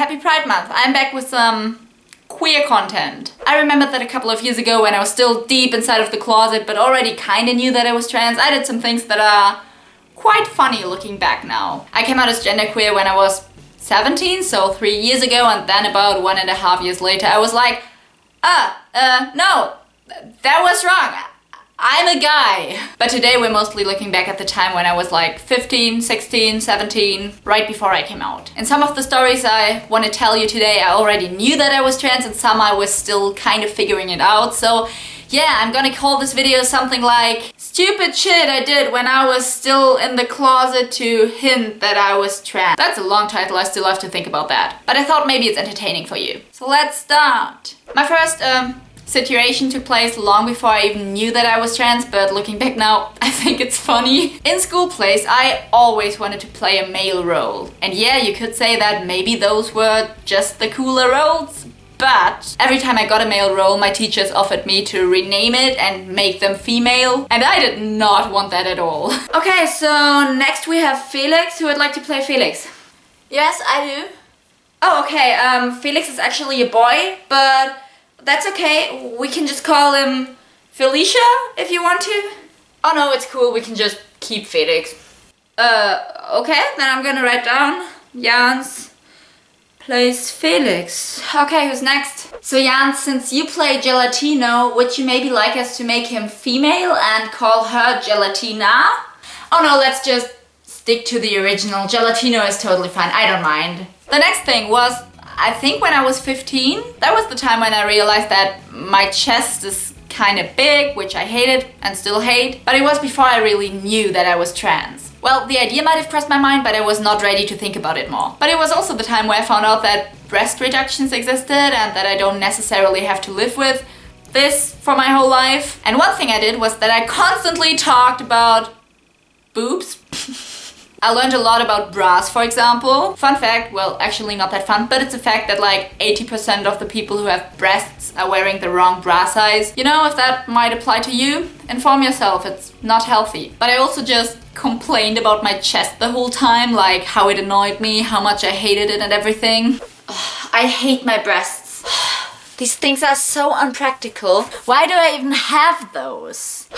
happy Pride Month. I'm back with some queer content. I remember that a couple of years ago when I was still deep inside of the closet but already kinda knew that I was trans, I did some things that are quite funny looking back now. I came out as genderqueer when I was 17, so 3 years ago, and then about 1.5 years later I was like, no, that was wrong. I'm a guy. But today we're mostly looking back at the time when I was like 15, 16, 17, right before I came out. And some of the stories I want to tell you today, I already knew that I was trans, and some I was still kind of figuring it out. So yeah, I'm gonna call this video something like stupid shit I did when I was still in the closet to hint that I was trans. That's a long title, I still have to think about that. But I thought maybe it's entertaining for you. So let's start. My first situation took place long before I even knew that I was trans, but looking back now, I think it's funny. In school plays, I always wanted to play a male role. And yeah, you could say that maybe those were just the cooler roles, but every time I got a male role, my teachers offered me to rename it and make them female, and I did not want that at all. Okay, so next we have Felix, who would like to play Felix. Yes, I do. Oh, okay, Felix is actually a boy, but that's okay, we can just call him Felicia if you want to. Oh no, it's cool, we can just keep Felix. Okay, then I'm gonna write down Jans plays Felix. Okay, who's next? So Jans, since you play Gelatino, would you maybe like us to make him female and call her Gelatina? Oh no, let's just stick to the original. Gelatino is totally fine, I don't mind. The next thing was, I think when I was 15, that was the time when I realized that my chest is kind of big, which I hated and still hate, but it was before I really knew that I was trans. Well, the idea might have crossed my mind, but I was not ready to think about it more. But it was also the time where I found out that breast reductions existed and that I don't necessarily have to live with this for my whole life. And one thing I did was that I constantly talked about boobs. I learned a lot about bras, for example. Fun fact, well, actually not that fun, but it's a fact that like 80% of the people who have breasts are wearing the wrong bra size. You know, if that might apply to you, inform yourself, it's not healthy. But I also just complained about my chest the whole time, like how it annoyed me, how much I hated it and everything. I hate my breasts. These things are so unpractical. Why do I even have those?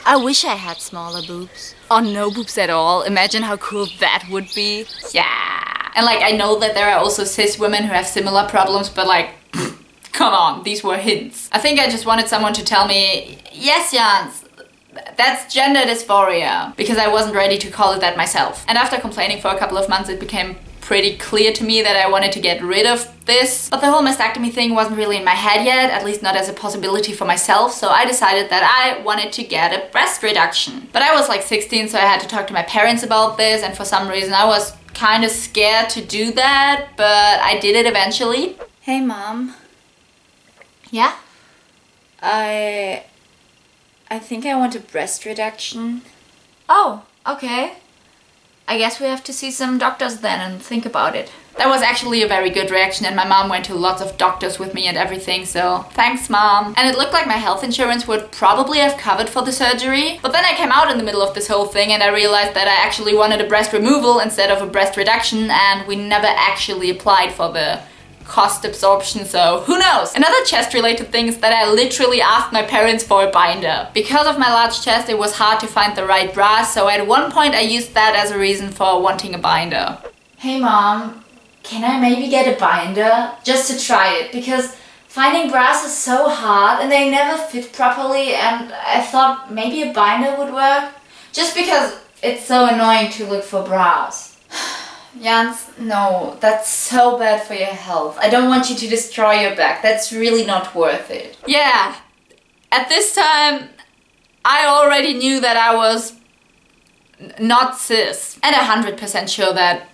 I wish I had smaller boobs. Or no boobs at all. Imagine how cool that would be. Yeah. And like, I know that there are also cis women who have similar problems, but like, come on, these were hints. I think I just wanted someone to tell me, yes, Jans, that's gender dysphoria, because I wasn't ready to call it that myself. And after complaining for a couple of months, it became pretty clear to me that I wanted to get rid of this. But the whole mastectomy thing wasn't really in my head yet, at least not as a possibility for myself, so I decided that I wanted to get a breast reduction. But I was like 16, so I had to talk to my parents about this, and for some reason I was kind of scared to do that, but I did it eventually. Hey, Mom. Yeah? I think I want a breast reduction. Oh, okay. I guess we have to see some doctors then and think about it. That was actually a very good reaction, and my mom went to lots of doctors with me and everything, so thanks, Mom. And it looked like my health insurance would probably have covered for the surgery. But then I came out in the middle of this whole thing and I realized that I actually wanted a breast removal instead of a breast reduction, and we never actually applied for the cost absorption, so who knows? Another chest related thing is that I literally asked my parents for a binder. Because of my large chest, it was hard to find the right bra, so at one point I used that as a reason for wanting a binder. Hey, Mom, can I maybe get a binder? Just to try it, because finding bras is so hard and they never fit properly, and I thought maybe a binder would work. Just because it's so annoying to look for bras. Jans, no, that's so bad for your health. I don't want you to destroy your back. That's really not worth it. Yeah, at this time, I already knew that I was not cis. And 100% sure that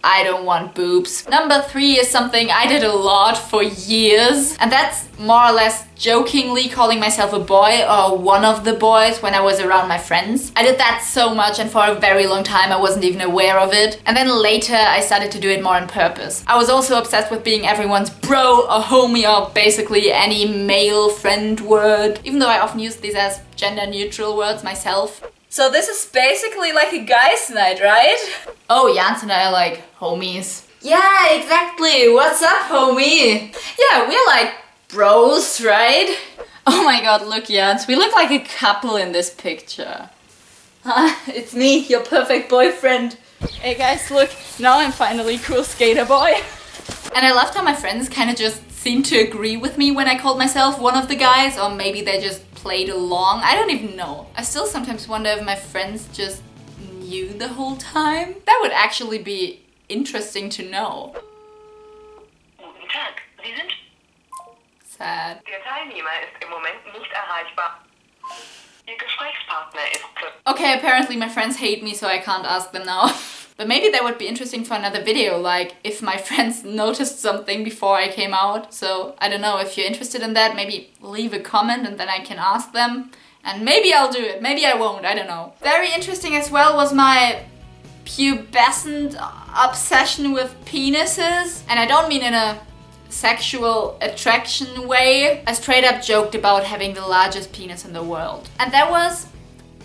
I don't want boobs. Number 3 is something I did a lot for years, and that's more or less jokingly calling myself a boy or one of the boys when I was around my friends. I did that so much, and for a very long time I wasn't even aware of it. And then later I started to do it more on purpose. I was also obsessed with being everyone's bro or homie or basically any male friend word, even though I often use these as gender neutral words myself. So this is basically like a guy's night, right? Oh, Jans and I are like homies. Yeah, exactly. What's up, homie? Yeah, we're like bros, right? Oh my god, look, Jans, we look like a couple in this picture. It's me, your perfect boyfriend. Hey guys, look, now I'm finally cool skater boy. And I loved how my friends kind of just seemed to agree with me when I called myself one of the guys, or maybe they just played along. I don't even know. I still sometimes wonder if my friends just knew the whole time. That would actually be interesting to know. Guten Tag, Sie sind... Sad. Der Teilnehmer ist im Moment nicht erreichbar. Ihr Gesprächspartner ist... Okay, apparently my friends hate me, so I can't ask them now. But maybe that would be interesting for another video, like if my friends noticed something before I came out. So I don't know, if you're interested in that, maybe leave a comment and then I can ask them. And maybe I'll do it, maybe I won't, I don't know. Very interesting as well was my pubescent obsession with penises. And I don't mean in a sexual attraction way. I straight up joked about having the largest penis in the world. And that was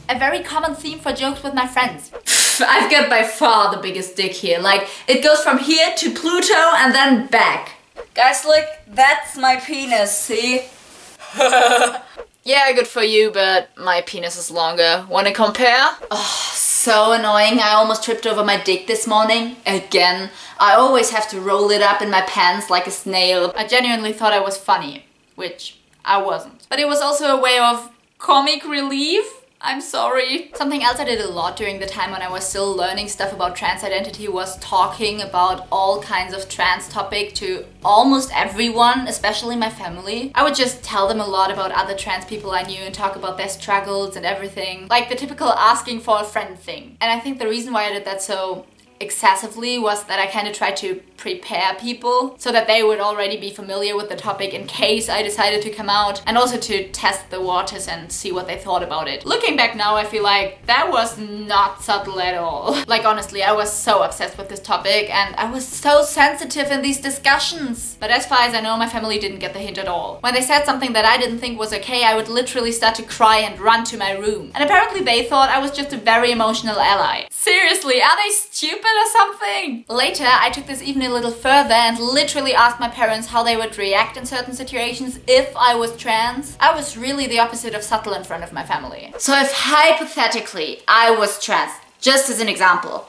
a very common theme for jokes with my friends. I've got by far the biggest dick here. Like, it goes from here to Pluto and then back. Guys, look, that's my penis, see? Yeah, good for you, but my penis is longer. Wanna compare? Oh, so annoying. I almost tripped over my dick this morning. Again. I always have to roll it up in my pants like a snail. I genuinely thought I was funny, which I wasn't. But it was also a way of comic relief. I'm sorry. Something else I did a lot during the time when I was still learning stuff about trans identity was talking about all kinds of trans topic to almost everyone, especially my family. I would just tell them a lot about other trans people I knew and talk about their struggles and everything. Like the typical asking for a friend thing. And I think the reason why I did that so excessively was that I kind of tried to prepare people so that they would already be familiar with the topic in case I decided to come out, and also to test the waters and see what they thought about it. Looking back now, I feel like that was not subtle at all. Like honestly, I was so obsessed with this topic and I was so sensitive in these discussions. But as far as I know, my family didn't get the hint at all. When they said something that I didn't think was okay, I would literally start to cry and run to my room. And apparently they thought I was just a very emotional ally. Seriously, are they stupid or something? Later, I took this even a little further and literally asked my parents how they would react in certain situations if I was trans. I was really the opposite of subtle in front of my family. So if hypothetically I was trans, just as an example,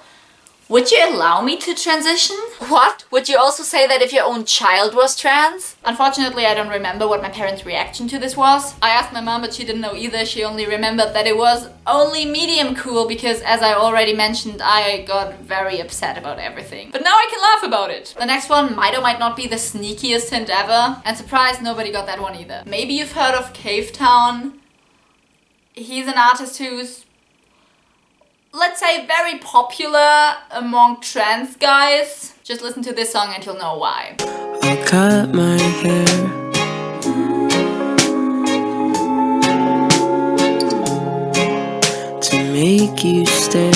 would you allow me to transition? What? Would you also say that if your own child was trans? Unfortunately, I don't remember what my parents' reaction to this was. I asked my mom, but she didn't know either. She only remembered that it was only medium cool because, as I already mentioned, I got very upset about everything. But now I can laugh about it. The next one might or might not be the sneakiest hint ever. And surprise, nobody got that one either. Maybe you've heard of Cave Town. He's an artist who's, let's say, very popular among trans guys. Just listen to this song and you'll know why. I'll cut my hair to make you stare.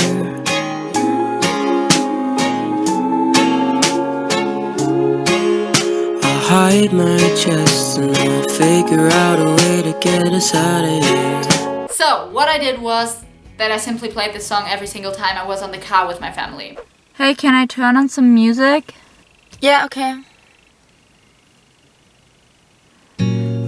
I'll hide my chest and I'll figure out a way to get us out of here. So, what I did was that I simply played this song every single time I was on the car with my family. Hey, can I turn on some music? Yeah, okay.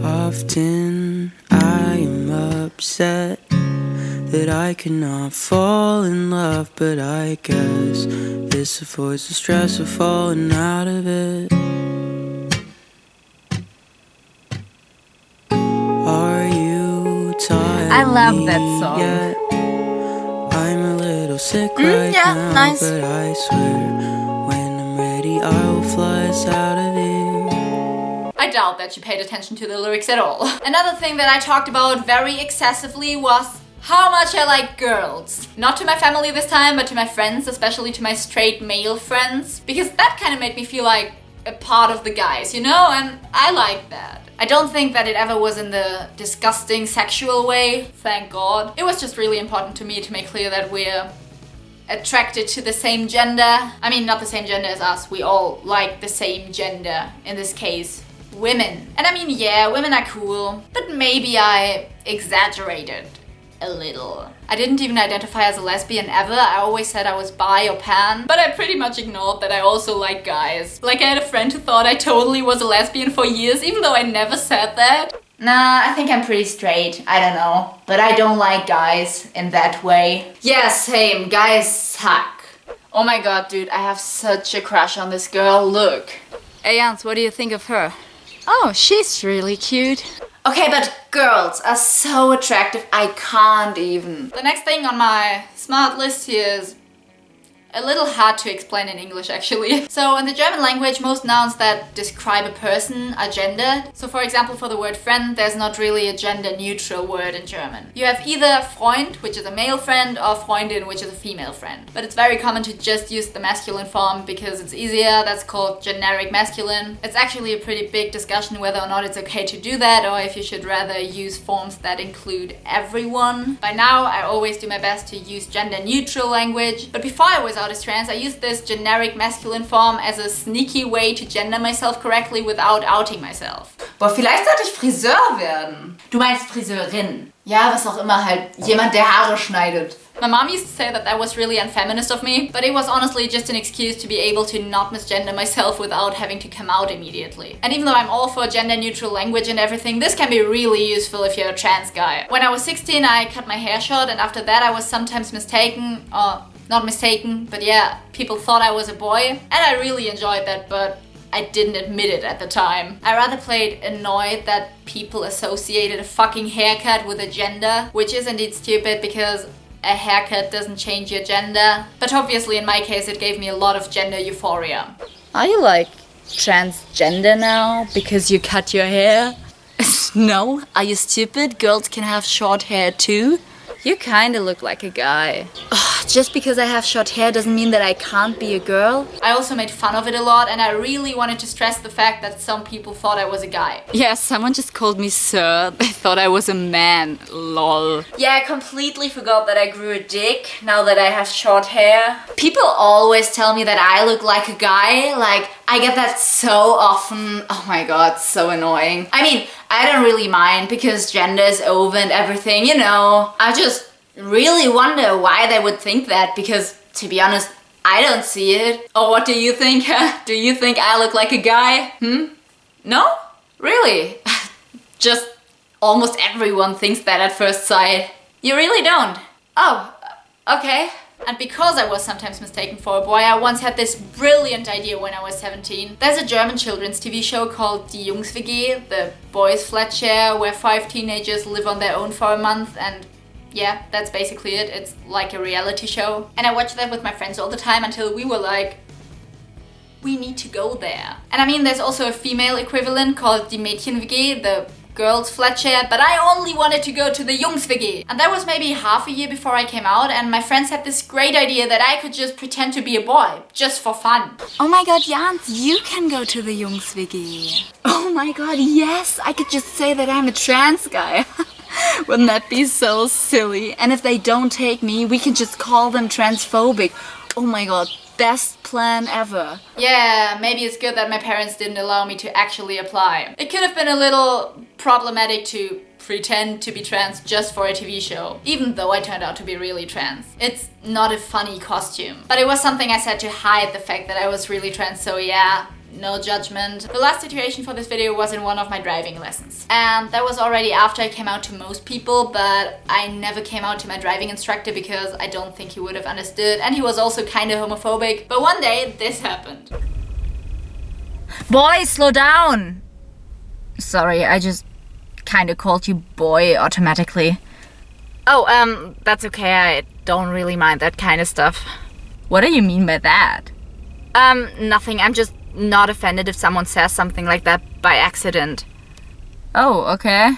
Often I am upset that I cannot fall in love, but I guess this avoids the stress of falling out of it. Are you tired? I love that song. Yet? I'm a little sick right now, nice. but I swear when I'm ready I will fly us out of here. I doubt that you paid attention to the lyrics at all. Another thing that I talked about very excessively was how much I like girls. Not to my family this time, but to my friends, especially to my straight male friends. Because that kind of made me feel like a part of the guys, you know? And I like that. I don't think that it ever was in the disgusting sexual way, thank God. It was just really important to me to make clear that we're attracted to the same gender. I mean, not the same gender as us. We all like the same gender. In this case, women. And I mean, yeah, women are cool, but maybe I exaggerated a little. I didn't even identify as a lesbian ever. I always said I was bi or pan, but I pretty much ignored that I also like guys. Like, I had a friend who thought I totally was a lesbian for years, even though I never said that. Nah, I think I'm pretty straight. I don't know. But I don't like guys in that way. Yeah, same. Guys suck. Oh my god, dude, I have such a crush on this girl. Look. Einjans, what do you think of her? Oh, she's really cute. Okay, but girls are so attractive, I can't even. The next thing on my smart list here is a little hard to explain in English, actually. So in the German language, most nouns that describe a person are gendered. So for example, for the word friend, there's not really a gender neutral word in German. You have either Freund, which is a male friend, or Freundin, which is a female friend. But it's very common to just use the masculine form because it's easier. That's called generic masculine. It's actually a pretty big discussion whether or not it's okay to do that, or if you should rather use forms that include everyone. By now, I always do my best to use gender neutral language, but before I was out as trans, I used this generic masculine form as a sneaky way to gender myself correctly without outing myself. Boah, vielleicht sollte ich Friseur werden. Du meinst Friseurin? Ja, was auch immer halt. Jemand, der Haare schneidet. My mom used to say that that was really unfeminist of me, but it was honestly just an excuse to be able to not misgender myself without having to come out immediately. And even though I'm all for gender neutral language and everything, this can be really useful if you're a trans guy. When I was 16, I cut my hair short, and after that I was sometimes mistaken, or not mistaken, but yeah, people thought I was a boy, and I really enjoyed that, but I didn't admit it at the time. I rather played annoyed that people associated a fucking haircut with a gender, which is indeed stupid because a haircut doesn't change your gender. But obviously in my case it gave me a lot of gender euphoria. Are you like transgender now because you cut your hair? No? Are you stupid? Girls can have short hair too? You kinda look like a guy. Ugh, just because I have short hair doesn't mean that I can't be a girl. I also made fun of it a lot, and I really wanted to stress the fact that some people thought I was a guy. Yeah, someone just called me sir. They thought I was a man. Lol. Yeah, I completely forgot that I grew a dick now that I have short hair. People always tell me that I look like a guy. Like, I get that so often. Oh my god, so annoying. I mean, I don't really mind because gender is over and everything, you know. I just really wonder why they would think that, because to be honest, I don't see it. Or what do you think? Do you think I look like a guy? No? Really? Just almost everyone thinks that at first sight. You really don't? Oh, okay. And because I was sometimes mistaken for a boy, I once had this brilliant idea when I was 17. There's a German children's TV show called Die Jungs WG, the boys flat share, where 5 teenagers live on their own for a month, and yeah, that's basically it. It's like a reality show. And I watched that with my friends all the time until we were like, we need to go there. And I mean, there's also a female equivalent called Die Mädchen WG, the girls flat share, but I only wanted to go to the Jungs WG. And that was maybe half a year before I came out, and my friends had this great idea that I could just pretend to be a boy, just for fun. Oh my god, Jans, you can go to the Jungs WG. Oh my god, yes, I could just say that I'm a trans guy. Wouldn't that be so silly? And if they don't take me, we can just call them transphobic. Oh my god, best plan ever. Yeah, maybe it's good that my parents didn't allow me to actually apply. It could have been a little problematic to pretend to be trans just for a TV show, even though I turned out to be really trans. It's not a funny costume. But it was something I said to hide the fact that I was really trans, so yeah, no judgment. The last situation for this video was in one of my driving lessons. And that was already after I came out to most people, but I never came out to my driving instructor because I don't think he would have understood, and he was also kinda homophobic. But one day, this happened. Boy, slow down! Sorry, I just kinda called you boy automatically. Oh, that's okay. I don't really mind that kind of stuff. What do you mean by that? Nothing. I'm just not offended if someone says something like that by accident. Oh, okay.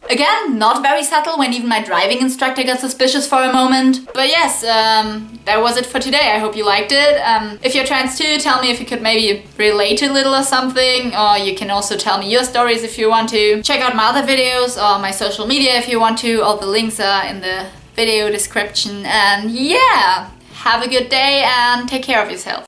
Again, not very subtle when even my driving instructor got suspicious for a moment. But yes, that was it for today. I hope you liked it. If you're trans too, tell me if you could maybe relate a little or something. Or you can also tell me your stories if you want to. Check out my other videos or my social media if you want to. All the links are in the video description. And yeah, have a good day and take care of yourself.